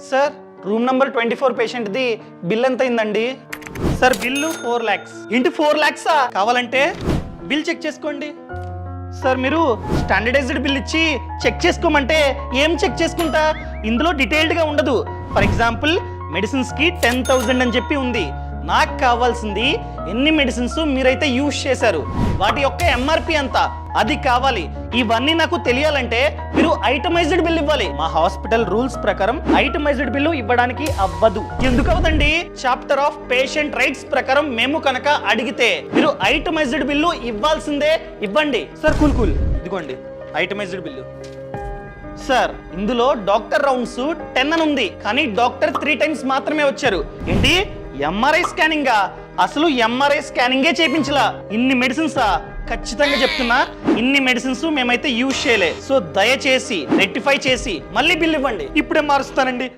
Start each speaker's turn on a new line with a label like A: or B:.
A: Sir room number 24 patient the bill ఎంత అయిందండి? Sir bill 4 lakhs. ఇంటి 4 lakhs కావాలంటే బిల్ చెక్ చేసుకోండి. సార్ మీరు స్టాండర్డైజ్డ్ బిల్ ఇచ్చి చెక్ చేసుకోమంటే ఏం చెక్ చేసుకుంటా? ఇందులో డీటెయిల్డ్గా ఉండదు. ఫర్ ఎగ్జాంపుల్ మెడిసిన్స్కి 10,000 అని చెప్పి ఉంది. నాకు కావాల్సింది ఎన్ని మెడిసిన్స్ మీరైతే యూజ్ చేశారు, వాటి యొక్క ఎంఆర్పి ఎంత, అది కావాలి. ఇవన్నీ నాకు తెలియాలంటే మీరు ఐటమైజ్డ్ బిల్ ఇవ్వాలి. మా హాస్పిటల్ రూల్స్ ప్రకారం ఐటమైజ్డ్ బిల్లు ఇవ్వడానికి అవ్వదు. ఎందుకు అవ్వదండి? చాప్టర్ ఆఫ్ పేషెంట్ రైట్స్ ప్రకారం మేము కనుక అడిగితే మీరు ఐటమైజ్డ్ బిల్లు ఇవ్వాల్సిందే. ఇవ్వండి. సార్ కూల్ ఇదిగోండి ఐటమైజ్డ్ బిల్లు. సార్ ఇందులో డాక్టర్ రౌండ్స్ 10 అని ఉంది, కానీ డాక్టర్ 3 times మాత్రమే వచ్చారు. ఏంటి ఎంఆర్ఐ స్కానింగా? అసలు ఎంఆర్ఐ స్కానింగే చేయించలా. ఇన్ని మెడిసిన్సా? ఖచ్చితంగా చెప్తున్నా, ఇన్ని మెడిసిన్స్ మేమైతే యూజ్ చేయలే. సో దయచేసి రెక్టిఫై చేసి మళ్ళీ బిల్ ఇవ్వండి. ఇప్పుడే మారుస్తానండి.